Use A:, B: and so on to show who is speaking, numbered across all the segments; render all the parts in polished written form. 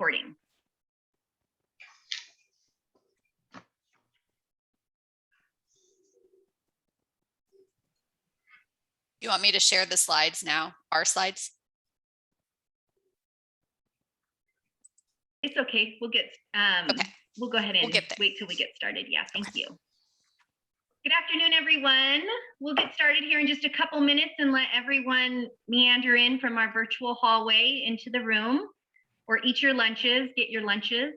A: recording.
B: You want me to share the slides now, our slides?
A: It's okay. We'll get,
B: Okay.
A: We'll go ahead and wait till we get started. Yeah, thank you. Good afternoon, everyone. We'll get started here in just a couple minutes and let everyone meander in from our virtual hallway into the room, or eat your lunches, get your lunches.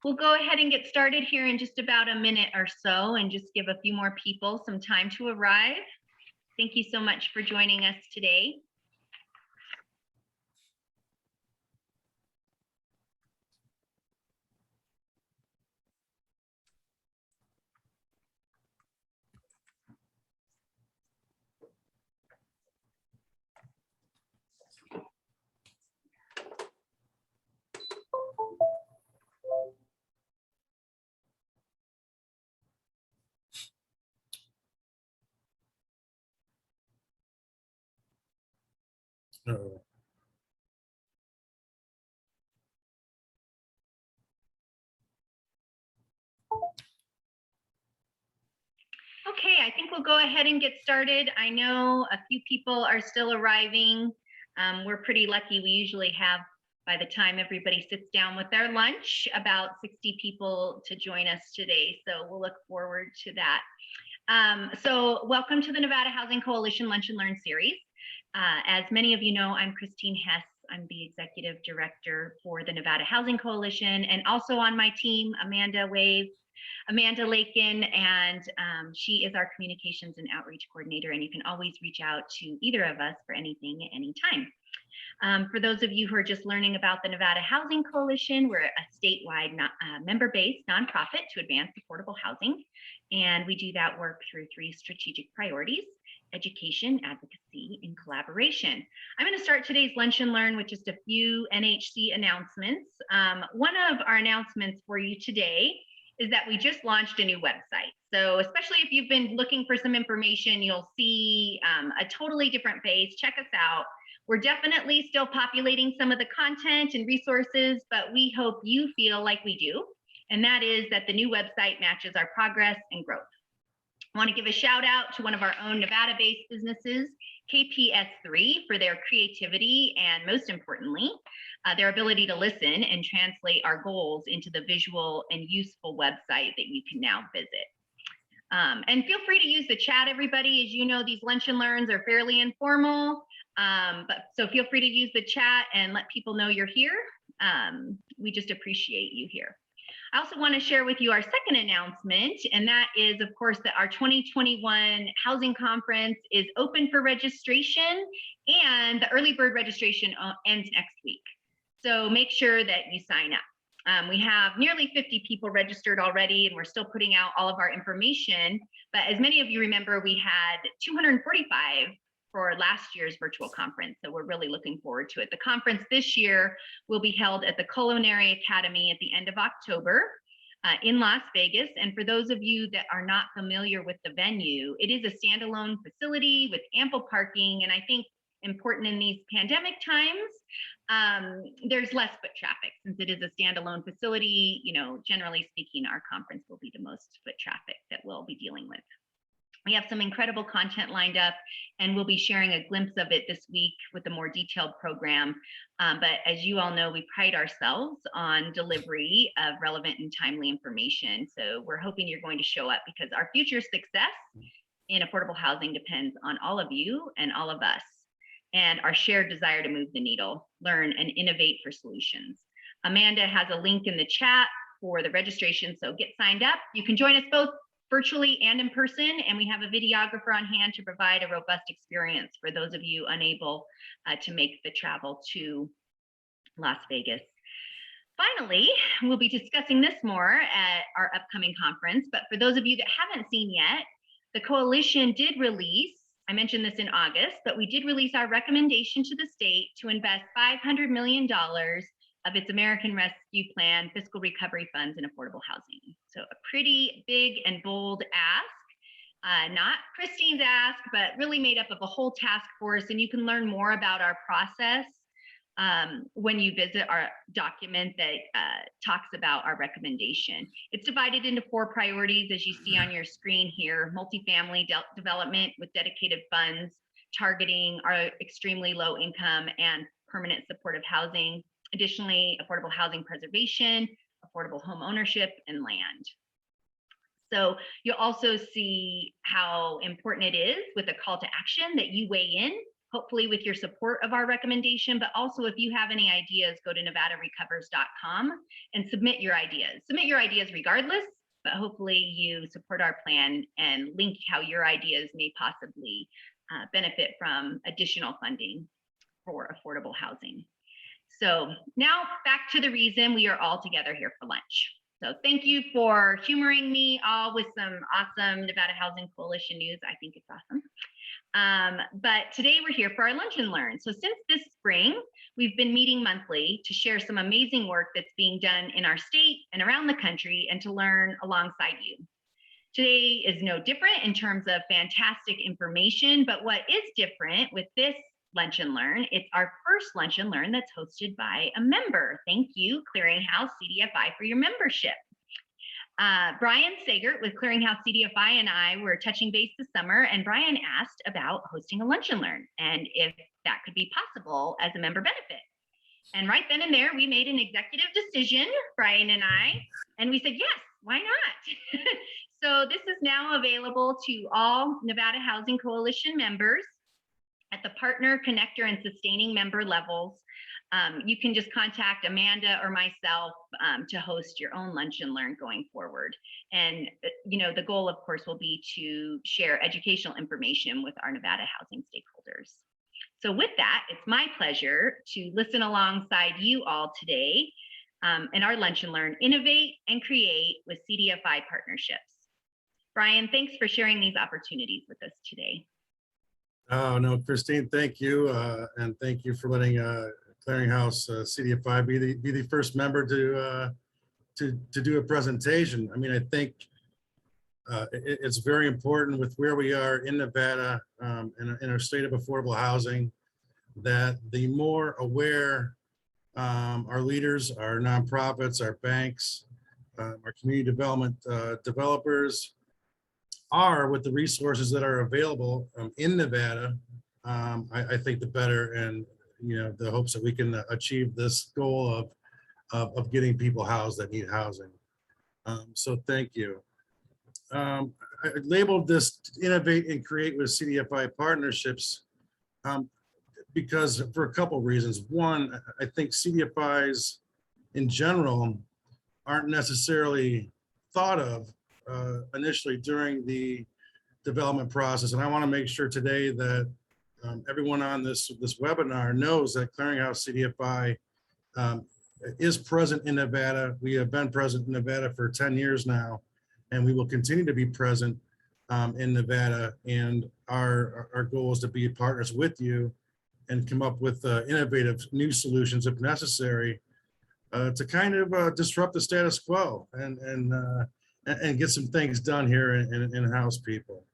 A: We'll go ahead and get started here in just about a minute or so and just give a few more people some time to arrive. Thank you so much for joining us today.
C: No.
A: Okay, I think we'll go ahead and get started. I know a few people are still arriving. We're pretty lucky. We usually have, by the time everybody sits down with their lunch, about 60 people to join us today. So we'll look forward to that. So welcome to the Nevada Housing Coalition Lunch and Learn series. As many of you know, I'm Christine Hess. I'm the Executive Director for the Nevada Housing Coalition, and also on my team, Amanda Lakin, and she is our Communications and Outreach Coordinator, and you can always reach out to either of us for anything at any time. For those of you who are just learning about the Nevada Housing Coalition, we're a statewide member-based nonprofit to advance affordable housing, and we do that work through 3 strategic priorities: education, advocacy, and collaboration. I'm going to start today's Lunch and Learn with just a few NHC announcements. One of our announcements for you today is that we just launched a new website. So especially if you've been looking for some information, you'll see a totally different face. Check us out. We're definitely still populating some of the content and resources, but we hope you feel like we do. And that is that the new website matches our progress and growth. I want to give a shout out to one of our own Nevada-based businesses, KPS3, for their creativity and, most importantly, their ability to listen and translate our goals into the visual and useful website that you can now visit. And feel free to use the chat, everybody. As you know, these Lunch and Learns are fairly informal, so feel free to use the chat and let people know you're here. We just appreciate you here. I also want to share with you our second announcement, and that is, of course, that our 2021 Housing Conference is open for registration, and the early bird registration ends next week. So make sure that you sign up. We have nearly 50 people registered already, and we're still putting out all of our information. But as many of you remember, we had 245 for last year's virtual conference. So we're really looking forward to it. The conference this year will be held at the Culinary Academy at the end of October in Las Vegas. And for those of you that are not familiar with the venue, it is a standalone facility with ample parking. And I think important in these pandemic times, there's less foot traffic since it is a standalone facility. You know, generally speaking, our conference will be the most foot traffic that we'll be dealing with. We have some incredible content lined up, and we'll be sharing a glimpse of it this week with a more detailed program. But as you all know, we pride ourselves on delivery of relevant and timely information. So we're hoping you're going to show up, because our future success in affordable housing depends on all of you and all of us, and our shared desire to move the needle, learn, and innovate for solutions. Amanda has a link in the chat for the registration, so get signed up. You can join us both virtually and in person, and we have a videographer on hand to provide a robust experience for those of you unable to make the travel to Las Vegas. Finally, we'll be discussing this more at our upcoming conference, but for those of you that haven't seen yet, the coalition did release, I mentioned this in August, but we did release our recommendation to the state to invest $500 million of its American Rescue Plan fiscal recovery funds in affordable housing. So a pretty big and bold ask, not Christine's ask, but really made up of a whole task force. And you can learn more about our process when you visit our document that talks about our recommendation. It's divided into 4 priorities, as you see on your screen here: multifamily development with dedicated funds, targeting our extremely low income and permanent supportive housing. Additionally, affordable housing preservation, affordable home ownership, and land. So you'll also see how important it is with a call to action that you weigh in, hopefully with your support of our recommendation, but also if you have any ideas, go to nevadarecovers.com and submit your ideas. Submit your ideas regardless, but hopefully you support our plan and link how your ideas may possibly benefit from additional funding for affordable housing. So now back to the reason we are all together here for lunch. So thank you for humoring me all with some awesome Nevada Housing Coalition news. I think it's awesome. But today we're here for our Lunch and Learn. So since this spring, we've been meeting monthly to share some amazing work that's being done in our state and around the country and to learn alongside you. Today is no different in terms of fantastic information, but what is different with this Lunch and Learn, it's our first Lunch and Learn that's hosted by a member. Thank you, Clearinghouse CDFI, for your membership. Brian Sagert with Clearinghouse CDFI and I were touching base this summer, and Brian asked about hosting a Lunch and Learn and if that could be possible as a member benefit. And right then and there, we made an executive decision, Brian and I, and we said, yes, why not? So this is now available to all Nevada Housing Coalition members at the partner, connector, and sustaining member levels. You can just contact Amanda or myself to host your own Lunch and Learn going forward. And the goal, of course, will be to share educational information with our Nevada housing stakeholders. So with that, it's my pleasure to listen alongside you all today in our Lunch and Learn, Innovate and Create with CDFI partnerships. Brian, thanks for sharing these opportunities with us today.
C: Oh, no, Christine, thank you. And thank you for letting Clearinghouse CDFI be the first member to do a presentation. I mean, I think it's very important with where we are in Nevada in our state of affordable housing, that the more aware our leaders, our nonprofits, our banks, our community development developers are with the resources that are available in Nevada, I think the better, and the hopes that we can achieve this goal of getting people housed that need housing. So thank you. I labeled this Innovate and Create with CDFI partnerships because for a couple of reasons. One, I think CDFIs in general aren't necessarily thought of initially during the development process. And I want to make sure today that everyone on this webinar knows that Clearinghouse CDFI is present in Nevada. We have been present in Nevada for 10 years now, and we will continue to be present in Nevada. And our goal is to be partners with you and come up with innovative new solutions if necessary to kind of disrupt the status quo and get some things done here in house people.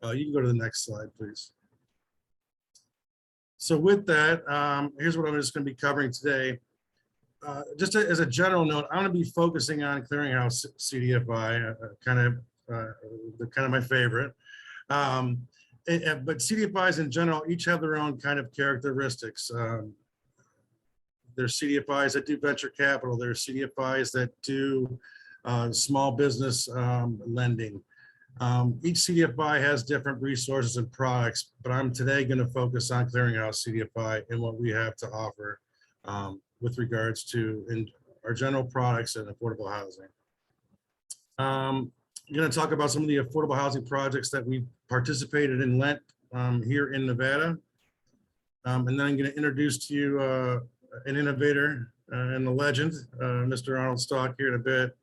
C: You can go to the next slide, please. So with that, here's what I'm just going to be covering today. Just as a general note, I'm going to be focusing on Clearinghouse CDFI, kind of my favorite. But CDFIs in general each have their own kind of characteristics. There's CDFIs that do venture capital. There's CDFIs that do small business lending. Each CDFI has different resources and products, but I'm today going to focus on Clearinghouse CDFI and what we have to offer with regards to our general products and affordable housing. I'm going to talk about some of the affordable housing projects that we participated in lent here in Nevada. And then I'm going to introduce to you an innovator and the legend, Mr. Arnold Stalk, here in a bit.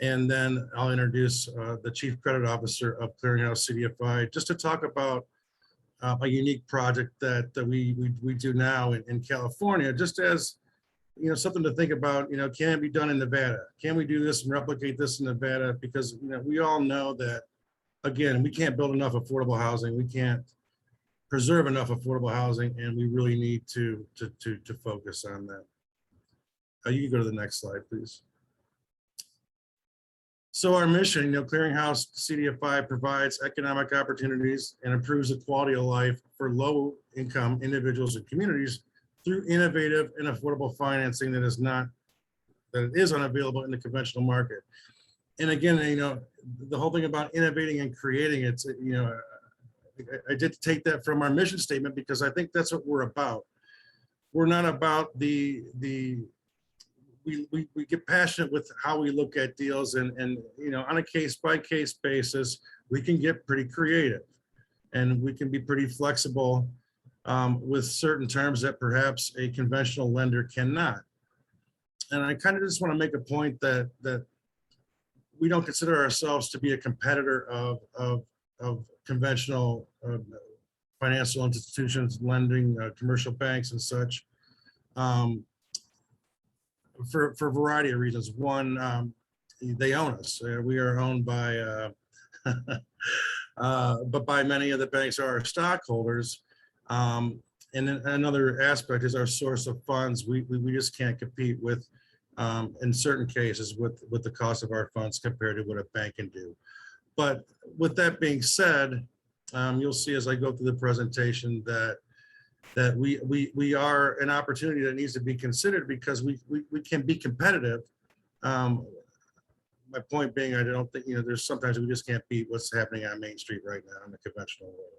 C: And then I'll introduce the Chief Credit Officer of Clearinghouse CDFI, just to talk about a unique project that we do now in California, just as, you know, something to think about. You know, can it be done in Nevada? Can we do this and replicate this in Nevada? Because, you know, we all know that, again, we can't build enough affordable housing. We can't preserve enough affordable housing, and we really need to focus on that. You can go to the next slide, please. So our mission, you know, Clearinghouse CDFI provides economic opportunities and improves the quality of life for low-income individuals and communities through innovative and affordable financing that is unavailable in the conventional market. And again, you know, the whole thing about innovating and creating, it's, you know, I did take that from our mission statement, because I think that's what we're about. We're not about we get passionate with how we look at deals, and you know, on a case by case basis, we can get pretty creative, and we can be pretty flexible with certain terms that perhaps a conventional lender cannot. And I kind of just want to make a point that we don't consider ourselves to be a competitor of conventional financial institutions, lending, commercial banks and such. For a variety of reasons. One, they own us. We are owned by, but by many of the banks are our stockholders. And then another aspect is our source of funds. We just can't compete with, in certain cases, with the cost of our funds compared to what a bank can do. But with that being said, you'll see as I go through the presentation that we are an opportunity that needs to be considered, because we can be competitive. My point being, I don't think, you know, there's sometimes we just can't beat what's happening on Main Street right now in the conventional world.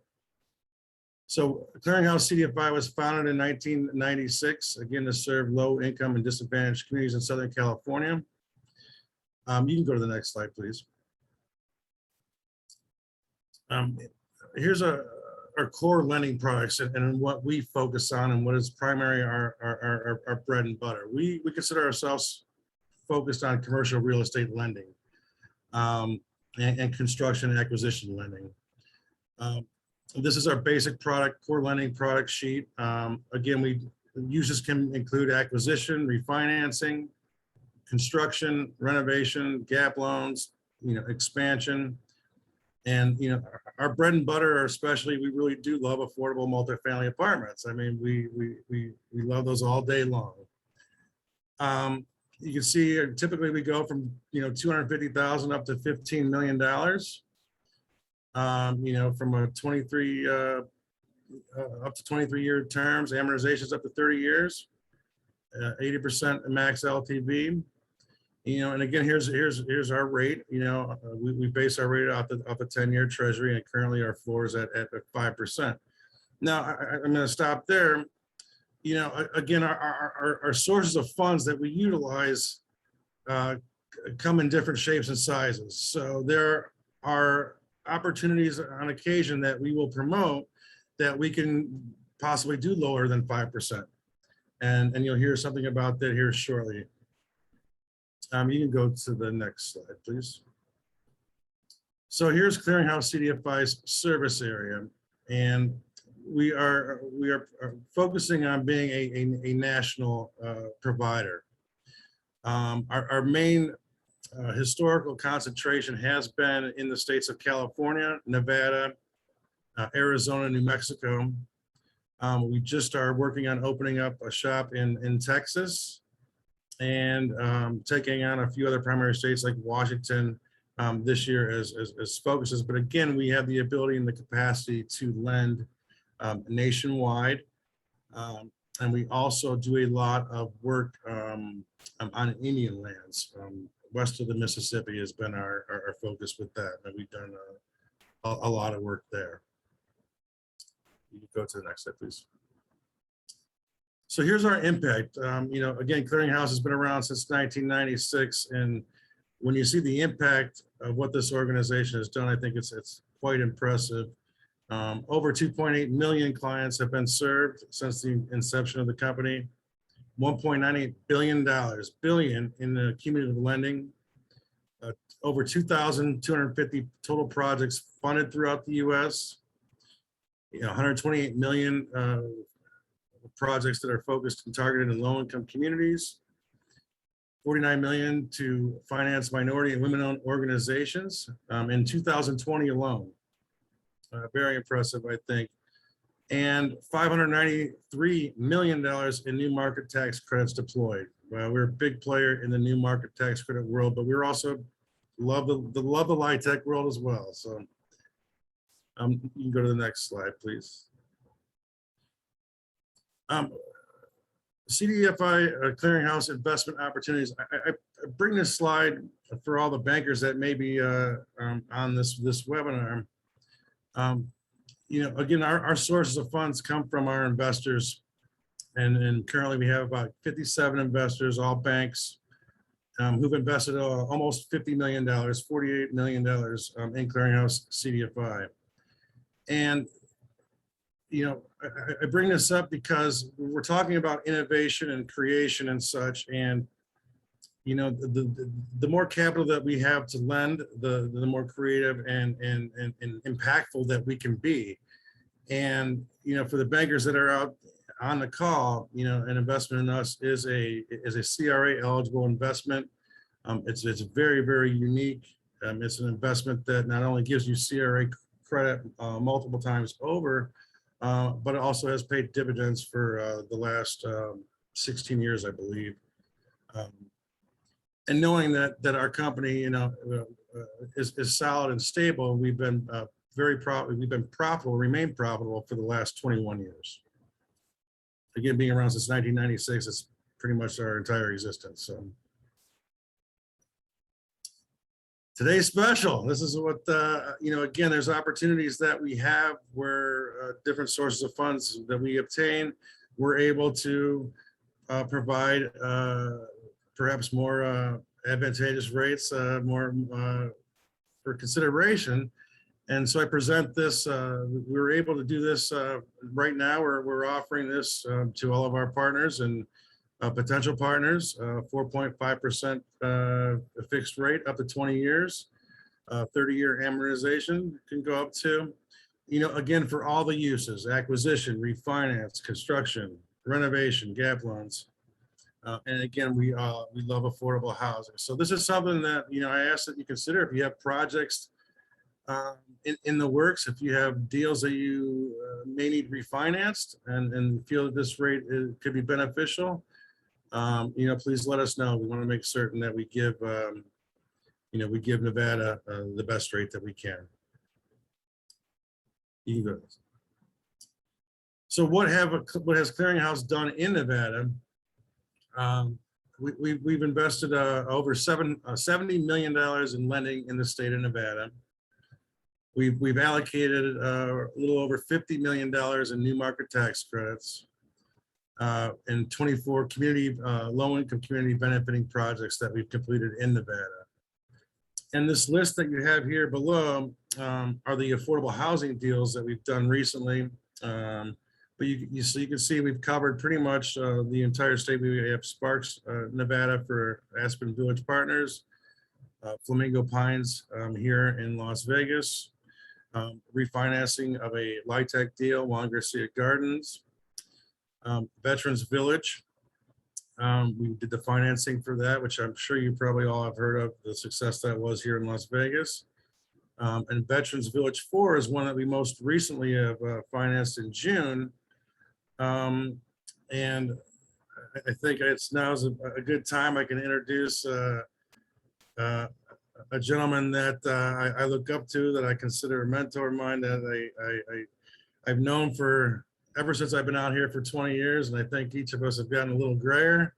C: So Clearinghouse CDFI was founded in 1996, again, to serve low income and disadvantaged communities in Southern California. You can go to the next slide, please. Here's our core lending products and what we focus on, and what is primary our bread and butter. We consider ourselves focused on commercial real estate lending and construction and acquisition lending. This is our basic product, core lending product sheet. Again, uses can include acquisition, refinancing, construction, renovation, gap loans, you know, expansion. And, you know, our bread and butter, especially, we really do love affordable multifamily apartments. I mean, we love those all day long. You can see typically we go from, you know, 250,000 up to $15 million. You know, from a 23 up to 23-year terms, amortizations up to 30 years, 80% max LTV. You know, and again, here's our rate. You know, we base our rate off the 10-year Treasury, and currently our floor is at 5%. Now, I'm going to stop there. You know, again, our sources of funds that we utilize come in different shapes and sizes. So there are opportunities on occasion that we will promote that we can possibly do lower than 5%. And you'll hear something about that here shortly. You can go to the next slide, please. So here's Clearinghouse CDFI's service area, and we are focusing on being a national provider. Our main historical concentration has been in the states of California, Nevada, Arizona, New Mexico. We just started working on opening up a shop in Texas, and taking on a few other primary states like Washington this year as focuses. But again, we have the ability and the capacity to lend nationwide. And we also do a lot of work on Indian lands. West of the Mississippi has been our focus with that, and we've done a lot of work there. You can go to the next slide, please. So here's our impact. You know, again, Clearinghouse has been around since 1996, and when you see the impact of what this organization has done, I think it's quite impressive. Over 2.8 million clients have been served since the inception of the company. $1.98 billion in the cumulative lending, over 2,250 total projects funded throughout the U.S., 128 million projects that are focused and targeted in low-income communities, 49 million to finance minority and women-owned organizations in 2020 alone. Very impressive, I think. And $593 million in new market tax credits deployed. We're a big player in the new market tax credit world, but we're also love the LIHTC world as well. So you can go to the next slide, please. CDFI Clearinghouse investment opportunities. I bring this slide for all the bankers that may be on this webinar. Again, our sources of funds come from our investors, and currently we have about 57 investors, all banks, who've invested almost $50 million, $48 million in Clearinghouse CDFI. And I bring this up because we're talking about innovation and creation and such, and the more capital that we have to lend, the more creative and impactful that we can be. And for the bankers that are out on the call, an investment in us is a CRA eligible investment. It's very, very unique. It's an investment that not only gives you CRA credit multiple times over, but it also has paid dividends for the last 16 years, I believe. And knowing that our company, is solid and stable, we've been very profitable. We've been profitable, remain profitable for the last 21 years. Again, being around since 1996, it's pretty much our entire existence. So today's special. This is what again, there's opportunities that we have where different sources of funds that we obtain, we're able to provide perhaps more advantageous rates, more for consideration. And so I present this, we were able to do this right now. We're offering this to all of our partners and potential partners, 4.5% fixed rate up to 20 years, 30-year amortization can go up to, again, for all the uses, acquisition, refinance, construction, renovation, gap loans. And again, we love affordable housing. So this is something that, I ask that you consider if you have projects in the works, if you have deals that you may need refinanced and feel that this rate could be beneficial, please let us know. We want to make certain that we give, we give Nevada the best rate that we can. You can go. So what has Clearinghouse done in Nevada? We've invested over $70 million in lending in the state of Nevada. We've allocated a little over $50 million in new market tax credits and 24 community low-income community benefiting projects that we've completed in Nevada. And this list that you have here below are the affordable housing deals that we've done recently. But you can see we've covered pretty much the entire state. We have Sparks, Nevada for Aspen Village Partners, Flamingo Pines here in Las Vegas, refinancing of a LIHTC deal, Juan Garcia Gardens, Veterans Village. We did the financing for that, which I'm sure you probably all have heard of the success that was here in Las Vegas. And Veterans Village 4 is one that we most recently have financed in June. And I think now's a good time I can introduce a gentleman that I look up to, that I consider a mentor of mine, that I've known ever since I've been out here for 20 years. And I think each of us have gotten a little grayer.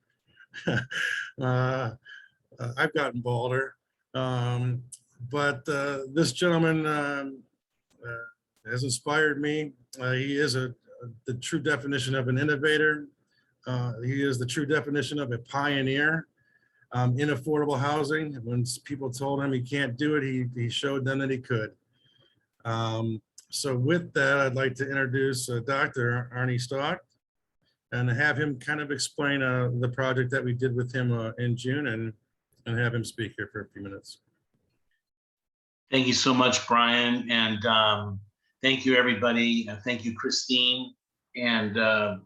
C: I've gotten balder. But this gentleman has inspired me. He is the true definition of an innovator. He is the true definition of a pioneer in affordable housing. When people told him he can't do it, he showed them that he could. So with that, I'd like to introduce Dr. Arnie Stalk. and have him kind of explain the project that we did with him in June, and have him speak here for a few minutes.
D: Thank you so much, Brian, and thank you, everybody. Thank you, Christine, and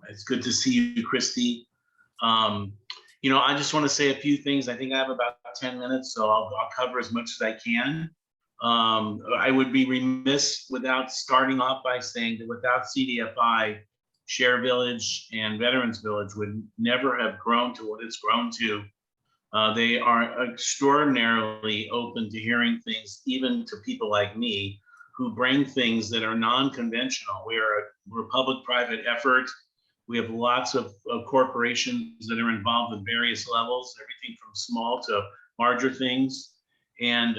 D: it's good to see you, Christy. You know, I just want to say a few things. I think I have about 10 minutes, so I'll cover as much as I can. I would be remiss without starting off by saying that without CDFI, Share Village and Veterans Village would never have grown to what it's grown to. They are extraordinarily open to hearing things, even to people like me, who bring things that are non-conventional. We're a public-private effort. We have lots of corporations that are involved at various levels, everything from small to larger things. And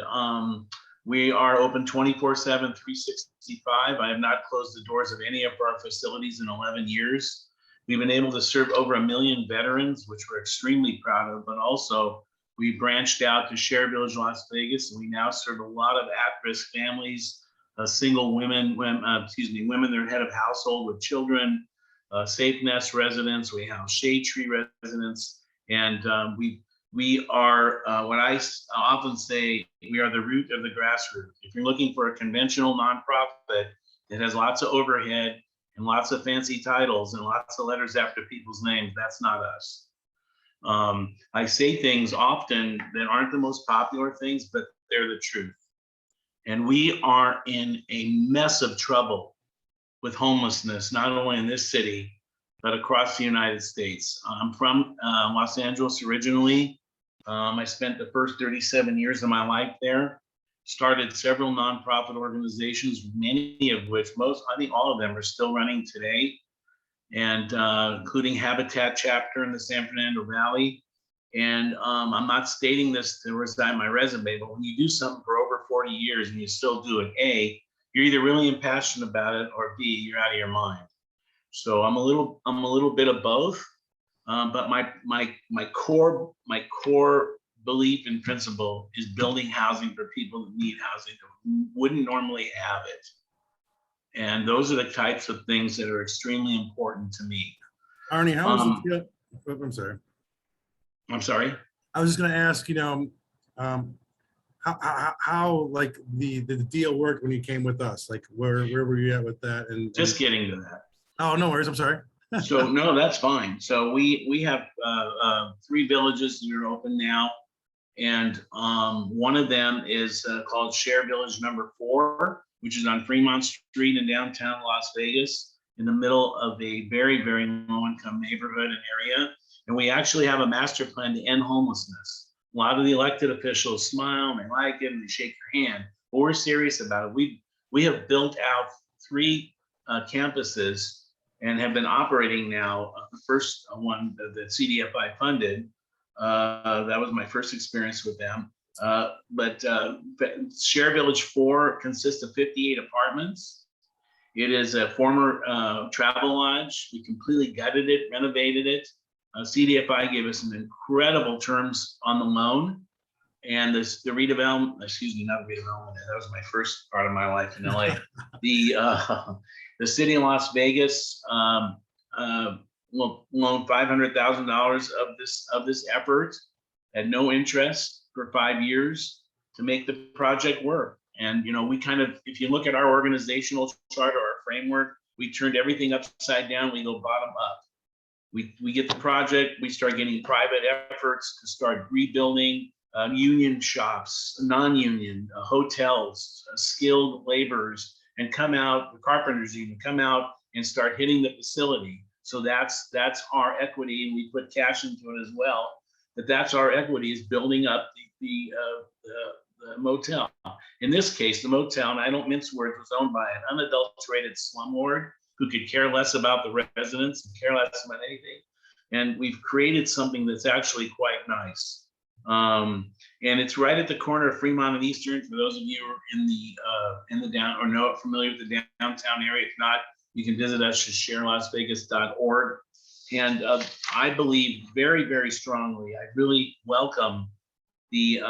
D: we are open 24/7, 365. I have not closed the doors of any of our facilities in 11 years. We've been able to serve over 1 million veterans, which we're extremely proud of, but also we branched out to Share Village, Las Vegas, and we now serve a lot of at-risk families, single women, women that are head of household with children, Safe Nest residents, we have Shade Tree residents, and we are what I often say, we are the root of the grassroots. If you're looking for a conventional nonprofit that has lots of overhead and lots of fancy titles and lots of letters after people's names, that's not us. I say things often that aren't the most popular things, but they're the truth. And we are in a mess of trouble with homelessness, not only in this city, but across the United States. I'm from Los Angeles originally. I spent the first 37 years of my life there, started several nonprofit organizations, many of which, I think all of them are still running today, and including Habitat Chapter in the San Fernando Valley. And I'm not stating this to resign my resume, but when you do something for over 40 years and you still do it, A, you're either really impassioned about it, or B, you're out of your mind. So I'm a little bit of both, but my core belief and principle is building housing for people that need housing that wouldn't normally have it. And those are the types of things that are extremely important to me.
C: Arnie, how was it feel? Oh, I'm sorry.
D: I'm sorry.
C: I was just going to ask, you know, how like the deal worked when you came with us? Like where were you at with that? And
D: Just getting to that.
C: Oh, no worries. I'm sorry.
D: So no, that's fine. So we have 3 villages that are open now, and one of them is called Share Village number 4, which is on Fremont Street in downtown Las Vegas, in the middle of a very, very low-income neighborhood and area. And we actually have a master plan to end homelessness. A lot of the elected officials smile and they like it and they shake your hand, but we're serious about it. We have built out 3 campuses and have been operating now. The first one that CDFI funded, that was my first experience with them. But Share Village 4 consists of 58 apartments. It is a former travel lodge. We completely gutted it, renovated it. CDFI gave us some incredible terms on the loan. And the redevelopment, excuse me, not redevelopment, that was my first part of my life in LA. The city of Las Vegas loaned $500,000 of this effort at no interest for 5 years to make the project work. And you know, we kind of, if you look at our organizational chart or our framework, we turned everything upside down. We go bottom up. We get the project, we start getting private efforts to start rebuilding union shops, non-union hotels, skilled laborers, and come out, the carpenters even come out and start hitting the facility. So that's our equity, and we put cash into it as well. But that's our equity, is building up the motel. In this case, the motel, and I don't mince words, was owned by an unadulterated slumlord who could care less about the residents and care less about anything. And we've created something that's actually quite nice. And it's right at the corner of Fremont and Eastern. For those of you who are in the down or know familiar with the downtown area, if not, you can visit us at sharelasvegas.org. And I believe very, very strongly. I really welcome the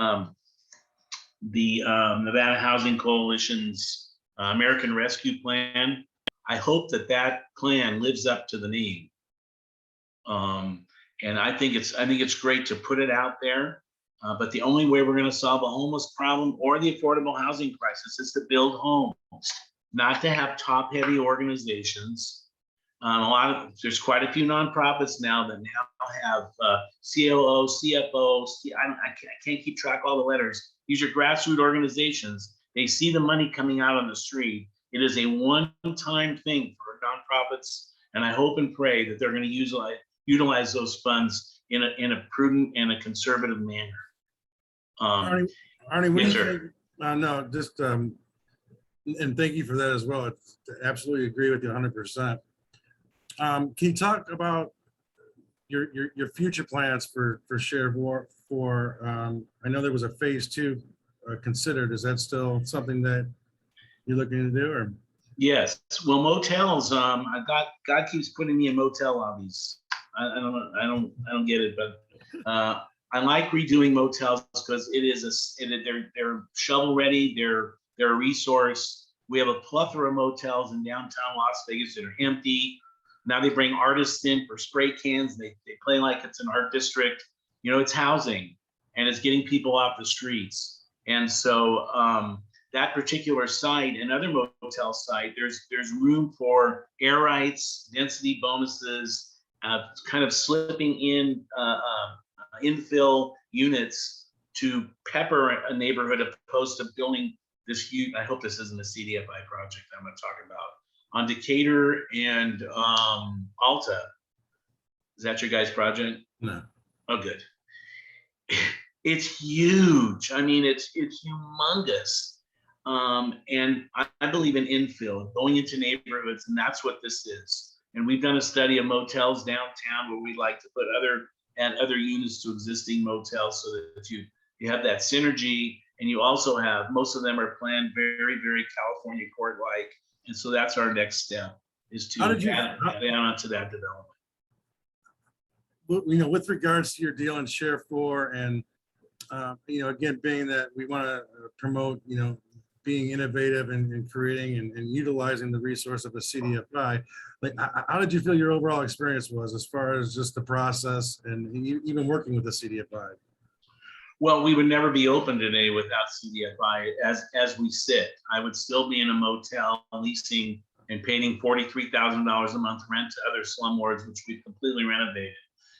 D: Nevada Housing Coalition's American Rescue Plan. I hope that plan lives up to the name. And I think it's great to put it out there. But the only way we're going to solve a homeless problem or the affordable housing crisis is to build homes, not to have top-heavy organizations. There's quite a few nonprofits now that now have COO, CFO. I can't keep track of all the letters. These are grassroots organizations. They see the money coming out on the street. It is a one-time thing for nonprofits, and I hope and pray that they're going to utilize those funds in a prudent and a conservative manner.
C: Arnie, what do
D: yes,
C: you
D: sir.
C: think? No, just and thank you for that as well. Absolutely agree with you 100%. Can you talk about your future plans for share for I know there was a phase 2 considered. Is that still something that you're looking to do? Or
D: Yes. Well, motels. God keeps putting me in motel lobbies. I don't get it, but I like redoing motels because they're shovel ready. They're a resource. We have a plethora of motels in downtown Las Vegas that are empty. Now they bring artists in for spray cans. They play like it's an art district. It's housing and it's getting people off the streets. And so that particular site and other motel site, there's room for air rights, density bonuses, kind of slipping in infill units to pepper a neighborhood opposed to building this huge. I hope this isn't a CDFI project I'm going to talk about. On Decatur and Alta. Is that your guys' project?
C: no?
D: Oh, good. It's huge. I mean, it's humongous. And I believe in infill, going into neighborhoods, and that's what this is. And we've done a study of motels downtown where we'd like to put add other units to existing motels so that you have that synergy. And you also have, most of them are planned very, very California court-like. And so that's our next step, is to add on to that development.
C: With regards to your deal in share 4 and, again, being that we want to promote, being innovative and creating and utilizing the resource of a CDFI, like, how did you feel your overall experience was as far as just the process and even working with the CDFI?
D: Well, we would never be open today without CDFI as we sit. I would still be in a motel leasing and paying $43,000 a month rent to other slumlords, which we've completely renovated.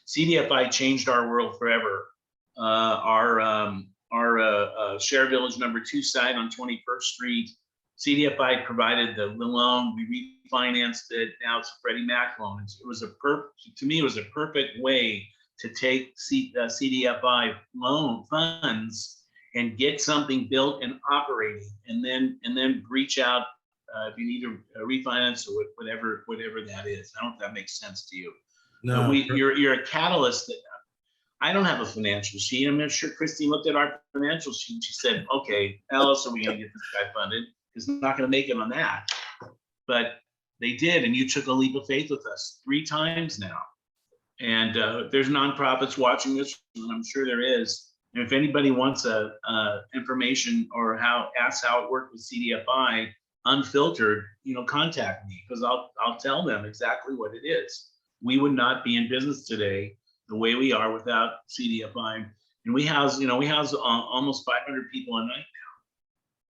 D: CDFI changed our world forever. Our Share Village #2 site on 21st Street, CDFI provided the loan. We refinanced it. Now it's a Freddie Mac loan. To me, it was a perfect way to take CDFI loan funds and get something built and operating, and then reach out if you need a refinance or whatever that is. I don't know if that makes sense to you.
C: No,
D: you're a catalyst. I don't have a financial sheet. I'm sure Christine looked at our financial sheet. She said, "Okay, how else are we going to get this guy funded? Because I'm not going to make it on that." But they did, and you took a leap of faith with us 3 times now. And there's nonprofits watching this, and I'm sure there is. And if anybody wants information or asks how it worked with CDFI unfiltered, contact me, because I'll tell them exactly what it is. We would not be in business today the way we are without CDFI. And we house almost 500 people a night now.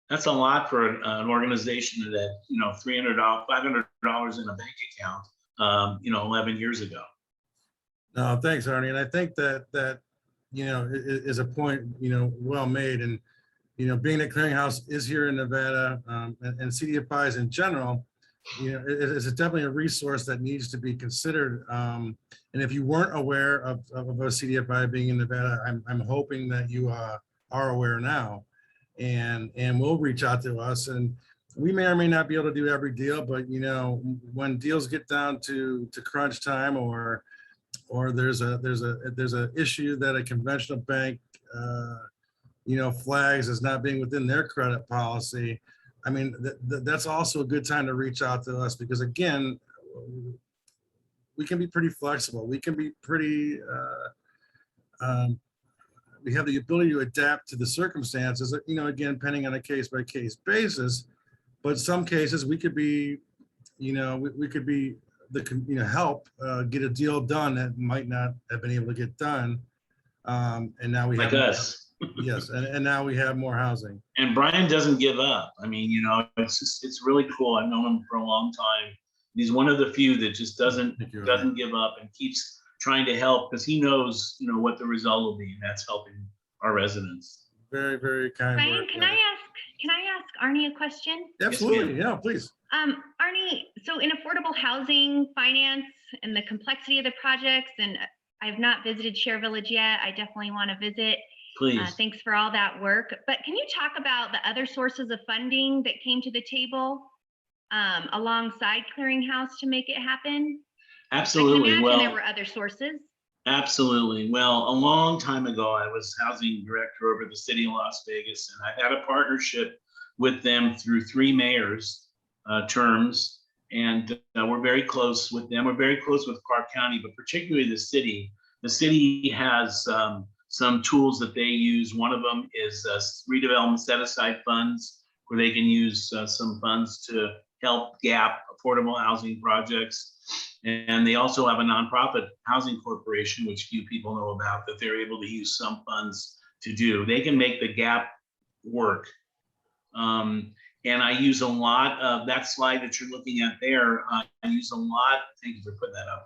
D: That's a lot for an organization that $500 in a bank account 11 years ago.
C: No, thanks, Arnie. And I think that is a point, well made. And, being that Clearinghouse is here in Nevada, and CDFIs in general, it's definitely a resource that needs to be considered. And if you weren't aware of a CDFI being in Nevada, I'm hoping that you are aware now, and will reach out to us. And we may or may not be able to do every deal, but when deals get down to crunch time, or there's a issue that a conventional bank flags as not being within their credit policy, I mean, that's also a good time to reach out to us, because again, we can be pretty flexible. We can be pretty, we have the ability to adapt to the circumstances, again, depending on a case by case basis. But some cases we could be, we could be help get a deal done that might not have been able to get done. And now we
D: Like
C: have
D: us.
C: yes, and now we have more housing.
D: And Brian doesn't give up. I mean, it's really cool. I've known him for a long time. He's one of the few that just doesn't give up and keeps trying to help because he knows, what the result will be, and that's helping our residents.
C: Very, very kind.
A: Brian, can I ask Arnie a question?
C: Absolutely, yeah, please.
A: Arnie, so in affordable housing finance and the complexity of the projects, and I've not visited Share Village yet. I definitely want to visit.
D: Please.
A: Thanks for all that work. But can you talk about the other sources of funding that came to the table alongside Clearinghouse to make it happen?
D: Absolutely.
A: I can imagine
D: Well,
A: there were other sources.
D: Absolutely. Well, a long time ago, I was housing director over the city of Las Vegas, and I had a partnership with them through 3 mayors' terms, and we're very close with them. We're very close with Clark County, but particularly the city. The city has some tools that they use. One of them is redevelopment set-aside funds, where they can use some funds to help gap affordable housing projects. And they also have a nonprofit housing corporation, which few people know about, that they're able to use some funds to do. They can make the gap work. And I use a lot of that slide that you're looking at there. I use a lot. Thank you for putting that up,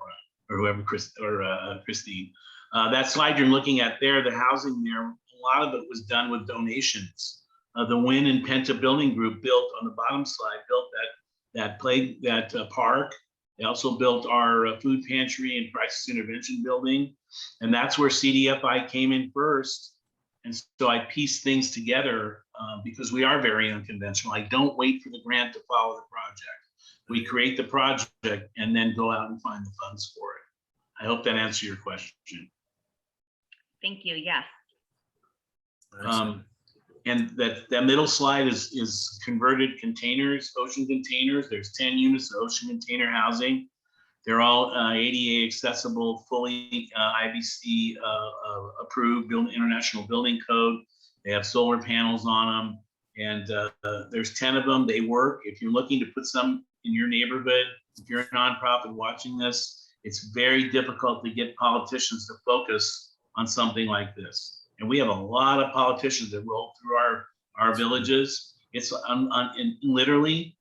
D: or whoever, Christine. That slide you're looking at there, the housing there, a lot of it was done with donations. The Wynn and Penta Building Group built on the bottom slide, built that park. They also built our food pantry and crisis intervention building. And that's where CDFI came in first. And so I pieced things together because we are very unconventional. I don't wait for the grant to follow the project. We create the project and then go out and find the funds for it. I hope that answers your question.
A: Thank you. Yes.
D: And that middle slide is converted containers, ocean containers. There's 10 units of ocean container housing. They're all ADA accessible, fully IBC approved, International Building Code. They have solar panels on them, and there's 10 of them. They work. If you're looking to put some in your neighborhood, if you're a nonprofit watching this, it's very difficult to get politicians to focus on something like this. And we have a lot of politicians that roll through our villages. It's literally,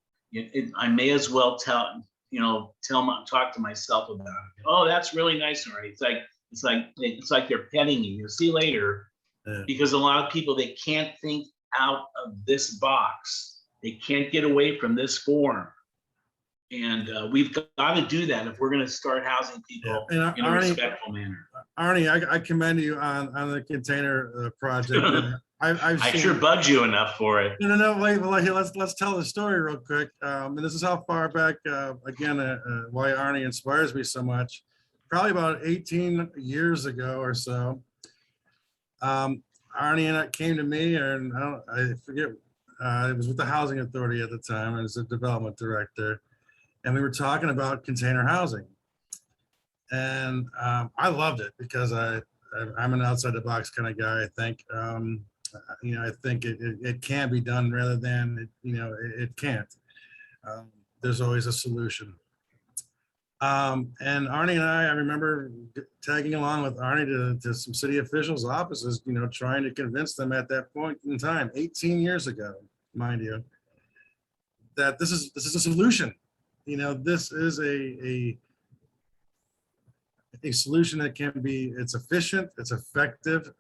D: I may as well talk to myself about it. Oh, that's really nice, Arnie. It's like they're petting you. You'll see later, because a lot of people, they can't think out of this box. They can't get away from this form. And we've got to do that if we're going to start housing people in a respectful manner.
C: Arnie, I commend you on the container project.
D: I sure bugged you enough for it.
C: No, wait, well, here, let's tell the story real quick. And this is how far back, again, why Arnie inspires me so much. Probably about 18 years ago or so, Arnie and it came to me, and I forget, it was with the Housing Authority at the time, as a development director. And we were talking about container housing. And I loved it because I'm an outside the box kind of guy. I think, I think it can be done rather than, it can't. There's always a solution. And Arnie and I remember tagging along with Arnie to some city officials' offices, trying to convince them at that point in time, 18 years ago, mind you, that this is a solution. This is a solution that can be, it's efficient, it's effective,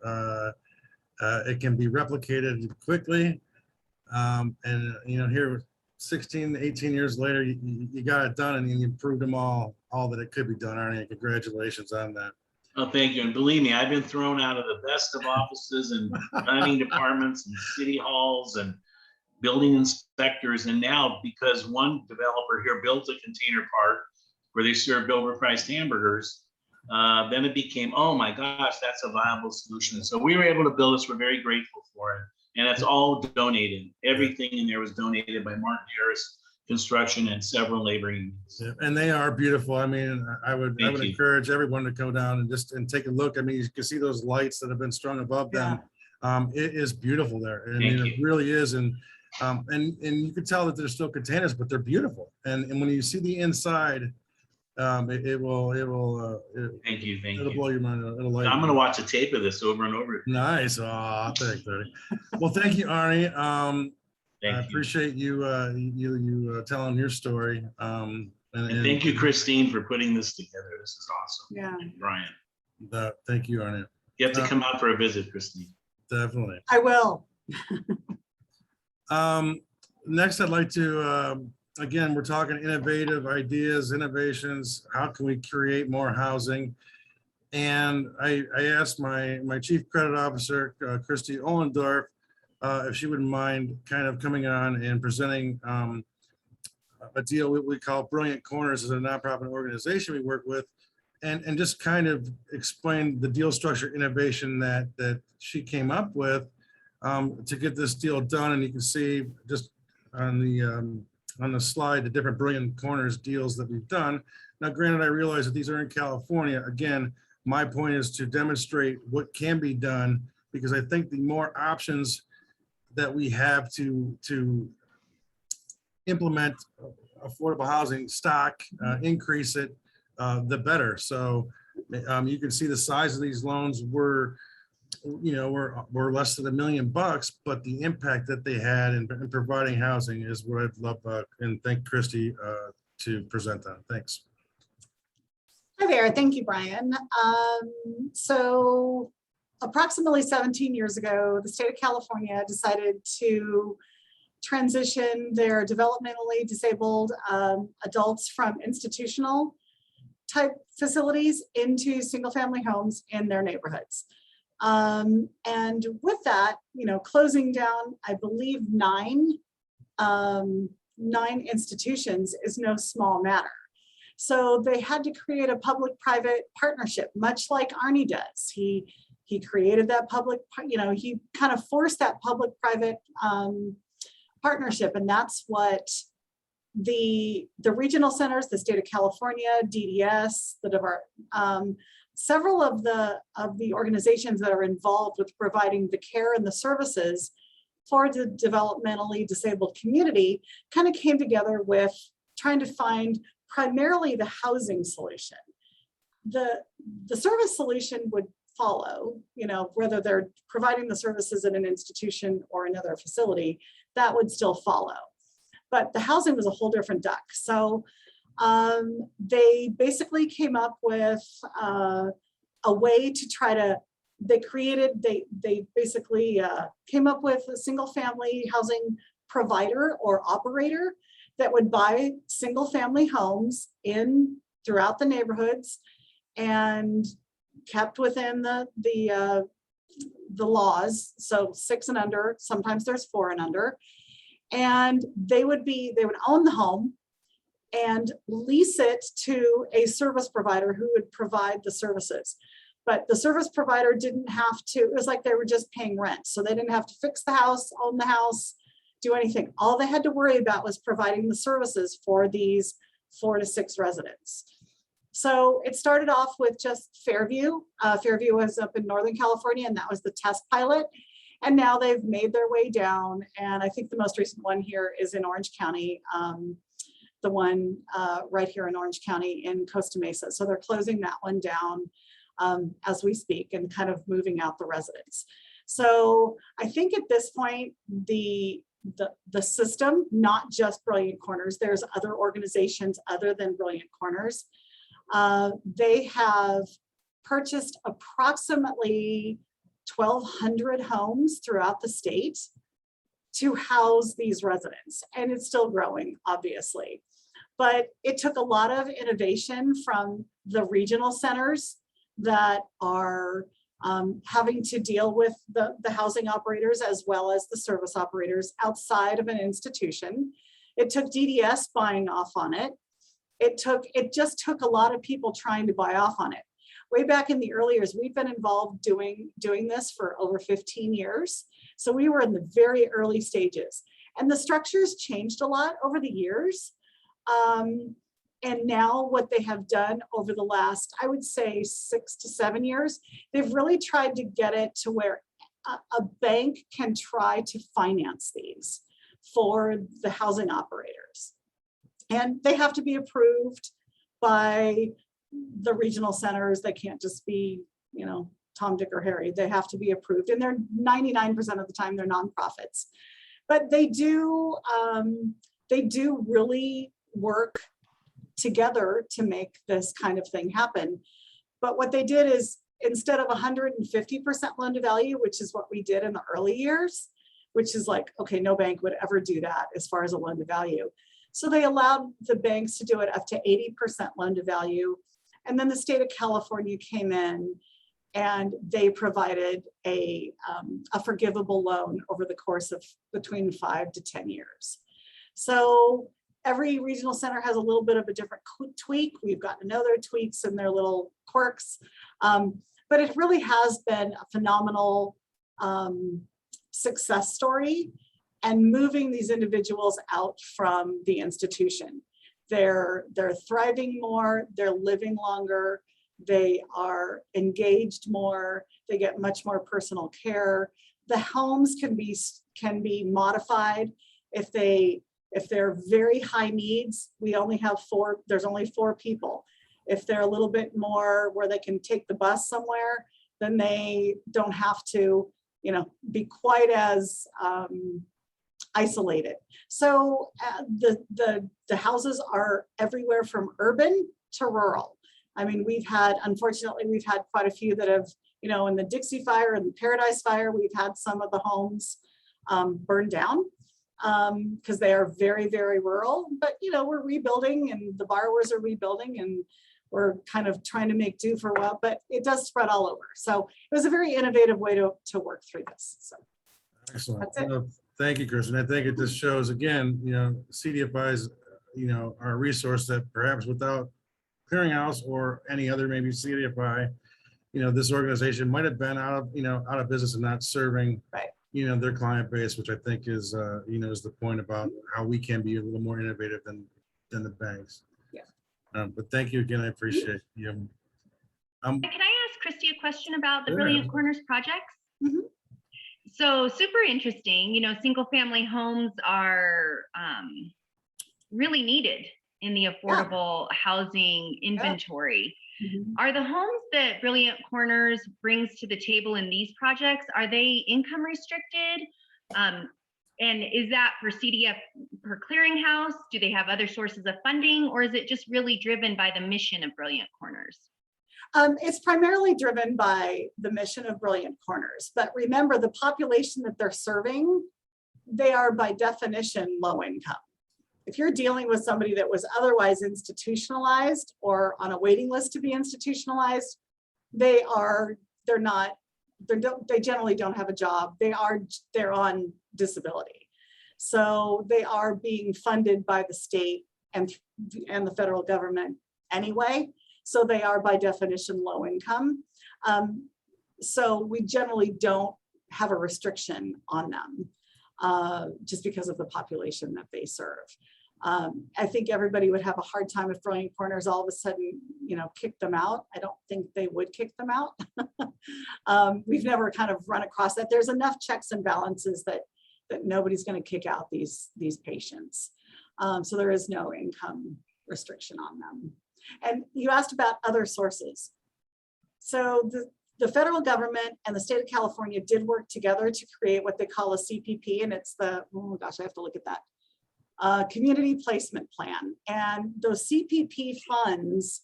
C: it can be replicated quickly. And here 16, 18 years later, you got it done, and you proved them all that it could be done, Arnie. Congratulations on that.
D: Oh, thank you. And believe me, I've been thrown out of the best of offices and planning departments and city halls and building inspectors. And now, because one developer here built a container park where they served overpriced hamburgers, then it became, oh my gosh, that's a viable solution. So we were able to build this. We're very grateful for it. And it's all donated. Everything in there was donated by Martin Harris Construction and several labor unions.
C: Yeah, and they are beautiful. I mean, I would encourage everyone to go down and take a look. I mean, you can see those lights that have been strung above them. It is beautiful there. I mean, it really is. And you can tell that there's still containers, but they're beautiful. And when you see the inside it will
D: Thank you.
C: it'll blow your mind. It'll light.
D: I'm going to watch a tape of this over and over.
C: Nice. Oh, thanks, buddy. Well, thank you, Arnie. I
D: Thank you.
C: appreciate you telling your story.
D: And thank you, Christine, for putting this together. This is awesome.
E: Yeah,
D: And Brian,
C: Thank you, Arnie.
D: you have to come out for a visit, Christine.
C: Definitely.
E: I will.
C: Next, I'd like to, again, we're talking innovative ideas, innovations. How can we create more housing? And I asked my chief credit officer, Christy Ohlendorf, if she wouldn't mind kind of coming on and presenting a deal we call Brilliant Corners as a nonprofit organization we work with, and just kind of explain the deal structure innovation that she came up with to get this deal done. And you can see just on the slide the different Brilliant Corners deals that we've done. Now, granted, I realize that these are in California. Again, my point is to demonstrate what can be done, because I think the more options that we have to implement affordable housing stock, increase it, the better. So you can see the size of these loans were less than $1 million, but the impact that they had in providing housing is what I'd love, and thank Christy to present that. Thanks.
E: Hi there. Thank you, Brian. So approximately 17 years ago, the state of California decided to transition their developmentally disabled adults from institutional type facilities into single family homes in their neighborhoods. And with that, closing down, I believe nine institutions is no small matter. So they had to create a public-private partnership, much like Arnie does. He created that public, he kind of forced that public-private partnership, and that's what the regional centers, the state of California, DDS, several of the organizations that are involved with providing the care and the services for the developmentally disabled community kind of came together with trying to find primarily the housing solution. The service solution would follow, whether they're providing the services in an institution or another facility, that would still follow. But the housing was a whole different duck. So they basically came up with a way to try to, they basically came up with a single family housing provider or operator that would buy single family homes throughout the neighborhoods and kept within the laws. So 6 and under, sometimes there's 4 and under. And they would own the home and lease it to a service provider who would provide the services. But the service provider didn't have to, it was like they were just paying rent. So they didn't have to fix the house, own the house, do anything. All they had to worry about was providing the services for these 4 to 6 residents. So it started off with just Fairview. Fairview was up in Northern California, and that was the test pilot. And now they've made their way down. And I think the most recent one here is in Orange County, the one right here in Orange County in Costa Mesa. So they're closing that one down as we speak and kind of moving out the residents. So I think at this point, the system, not just Brilliant Corners, there's other organizations other than Brilliant Corners. They have purchased approximately 1,200 homes throughout the state to house these residents. And it's still growing, obviously. But it took a lot of innovation from the regional centers that are having to deal with the housing operators as well as the service operators outside of an institution. It took DDS buying off on it. It just took a lot of people trying to buy off on it. Way back in the early years, we've been involved doing this for over 15 years. So we were in the very early stages, and the structures changed a lot over the years. And now what they have done over the last, I would say 6 to 7 years, they've really tried to get it to where a bank can try to finance these for the housing operators. And they have to be approved by the regional centers. They can't just be, Tom, Dick, or Harry. They have to be approved, and they're 99% of the time they're nonprofits. But they do really work together to make this kind of thing happen. But what they did is, instead of 150% loan to value, which is what we did in the early years, which is like, okay, no bank would ever do that as far as a loan to value. So they allowed the banks to do it up to 80% loan to value. And then the state of California came in and they provided a forgivable loan over the course of between 5 to 10 years. So every regional center has a little bit of a different tweak. We've gotten to know their tweaks and their little quirks. But it really has been a phenomenal success story, and moving these individuals out from the institution. They're thriving more, they're living longer, they are engaged more, they get much more personal care. The homes can be modified if they're very high needs. There's only 4 people. If they're a little bit more where they can take the bus somewhere, then they don't have to, be quite as isolated. So the houses are everywhere from urban to rural. I mean, unfortunately, we've had quite a few that have, in the Dixie Fire and the Paradise Fire, we've had some of the homes burned down because they are very, very rural. But, we're rebuilding, and the borrowers are rebuilding, and we're kind of trying to make do for a while, but it does spread all over. So it was a very innovative way to work through this. So
C: Excellent.
E: that's it.
C: Thank you, Kristen. I think it just shows, again, CDFIs, are a resource that perhaps without Clearinghouse or any other maybe CDFI, this organization might have been out of business and not serving,
E: right,
C: their client base, which I think is, is the point about how we can be a little more innovative than the banks. But thank you again. I appreciate you.
A: Can I ask Christy a question about the
C: Sure.
A: Brilliant Corners projects?
E: Mhm.
A: So super interesting. Single family homes are really needed in the affordable housing inventory.
E: Mhm.
A: Are the homes that Brilliant Corners brings to the table in these projects, are they income restricted? And is that for Clearinghouse? Do they have other sources of funding, or is it just really driven by the mission of Brilliant Corners?
E: It's primarily driven by the mission of Brilliant Corners. But remember, the population that they're serving, they are by definition low income. If you're dealing with somebody that was otherwise institutionalized or on a waiting list to be institutionalized, they generally don't have a job. They're on disability. So they are being funded by the state and the federal government anyway. So they are by definition low income. So we generally don't have a restriction on them just because of the population that they serve. I think everybody would have a hard time if Brilliant Corners all of a sudden, kicked them out. I don't think they would kick them out. We've never kind of run across that. There's enough checks and balances that nobody's going to kick out these patients. So there is no income restriction on them. And you asked about other sources. So the federal government and the state of California did work together to create what they call a CPP, and it's I have to look at that. Community placement plan. And those CPP funds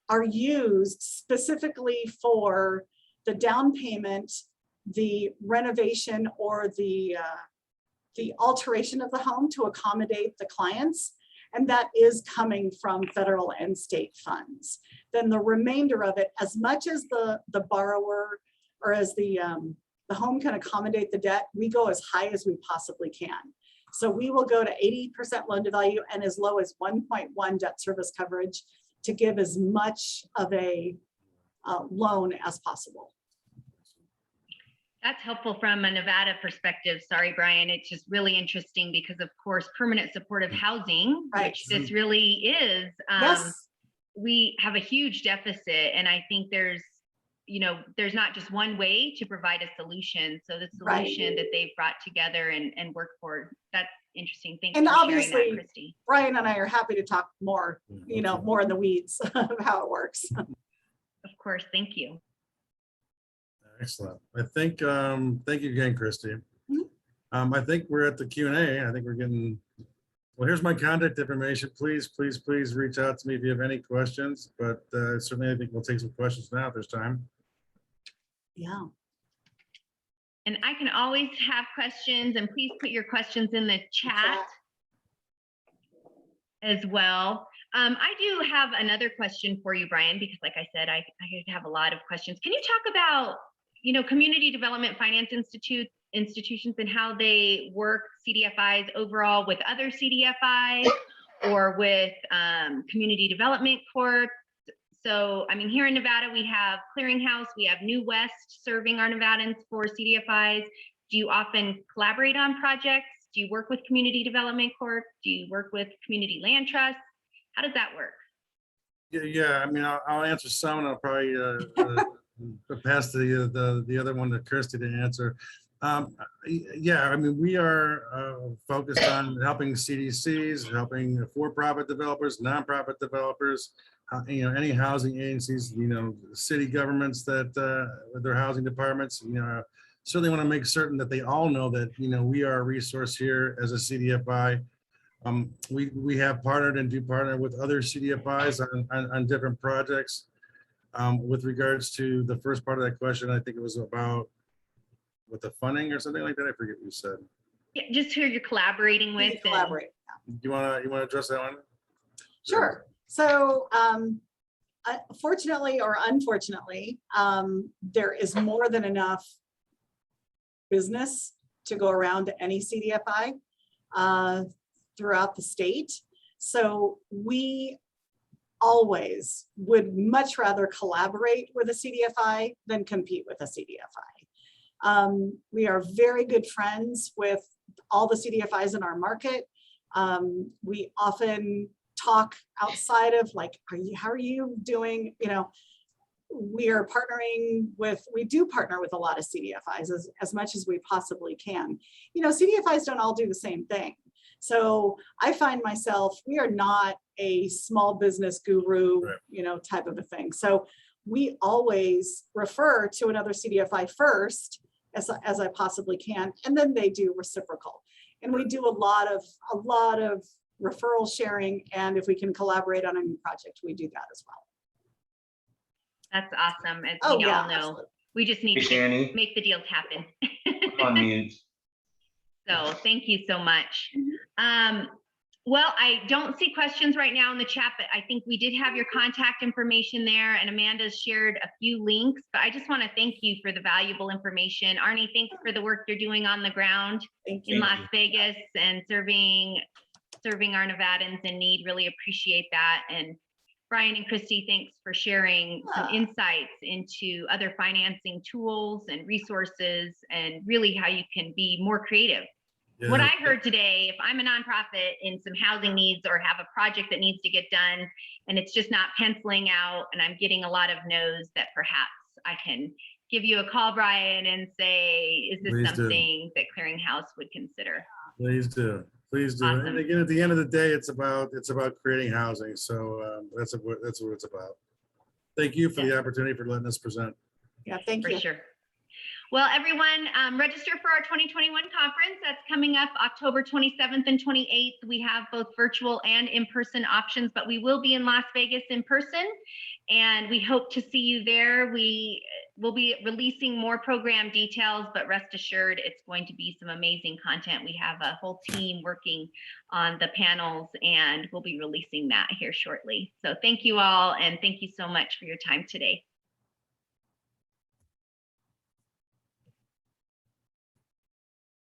E: are used specifically for the down payment, the renovation, or the alteration of the home to accommodate the clients. And that is coming from federal and state funds. Then the remainder of it, as much as the borrower or as the home can accommodate the debt, we go as high as we possibly can. So we will go to 80% loan to value and as low as 1.1 debt service coverage to give as much of a loan as possible.
A: That's helpful from a Nevada perspective. Sorry, Brian. It's just really interesting because, of course, permanent supportive housing,
E: Right.
A: which this really is,
E: Yes.
A: we have a huge deficit. And I think there's not just one way to provide a solution. So the solution that they've brought together and worked for, that's interesting. Thanks
E: And
A: for sharing
E: obviously,
A: that, Christy.
E: Brian and I are happy to talk more, more in the weeds of how it works.
A: Of course, thank you.
C: Excellent. I think, thank you again, Christy. I think we're at the Q&A. I think we're getting, well, here's my contact information. Please reach out to me if you have any questions, but certainly I think we'll take some questions now if there's time.
E: Yeah.
A: And I can always have questions, and please put your questions in the chat as well. I do have another question for you, Brian, because like I said, I have a lot of questions. Can you talk about, community development finance institutions and how they work CDFIs overall with other CDFIs or with community development corps? So, I mean, here in Nevada, we have Clearinghouse, we have New West serving our Nevadans for CDFIs. Do you often collaborate on projects? Do you work with community development corps? Do you work with community land trusts? How does that work?
C: Yeah. I mean, I'll answer some, and I'll probably pass the other one to Kirsty to answer. Yeah, I mean, we are focused on helping CDCs, helping for-profit developers, nonprofit developers, any housing agencies, city governments that with their housing departments, certainly want to make certain that they all know that, we are a resource here as a CDFI. We have partnered and do partner with other CDFIs on different projects. With regards to the first part of that question, I think it was about with the funding or something like that. I forget what you said.
A: Yeah, just who you're collaborating with.
E: Collaborate.
C: You want to address that one?
E: Sure. So fortunately or unfortunately, there is more than enough business to go around to any CDFI throughout the state. So we always would much rather collaborate with a CDFI than compete with a CDFI. We are very good friends with all the CDFIs in our market. We often talk outside of like, how are you doing? We are partnering with, we do partner with a lot of CDFIs as much as we possibly can. CDFIs don't all do the same thing. So I find myself, we are not a small business guru,
C: right,
E: type of a thing. So we always refer to another CDFI first as I possibly can, and then they do reciprocal. And we do a lot of referral sharing, and if we can collaborate on a new project, we do that as well.
A: That's awesome. As we all know,
E: absolutely.
A: we just need to make the deals happen.
D: On mute.
A: So thank you so much. Well, I don't see questions right now in the chat, but I think we did have your contact information there, and Amanda's shared a few links, but I just want to thank you for the valuable information. Arnie, thanks for the work you're doing on the ground in Las Vegas and serving our Nevadans in need. Really appreciate that. And Brian and Christy, thanks for sharing some insights into other financing tools and resources and really how you can be more creative.
C: Yeah.
A: What I heard today, if I'm a nonprofit in some housing needs or have a project that needs to get done and it's just not penciling out and I'm getting a lot of no's, that perhaps I can give you a call, Brian, and say, is this
C: Please
A: something that Clearinghouse would consider?
C: Please do. Please do.
A: Awesome.
C: And again, at the end of the day, it's about creating housing. So that's what it's about. Thank you for the opportunity for letting us present.
E: Yeah, thank you.
A: For sure. Well, everyone, register for our 2021 conference. That's coming up October 27th and 28th. We have both virtual and in-person options, but we will be in Las Vegas in person, and we hope to see you there. We will be releasing more program details, but rest assured, it's going to be some amazing content. We have a whole team working on the panels, and we'll be releasing that here shortly. So thank you all, and thank you so much for your time today.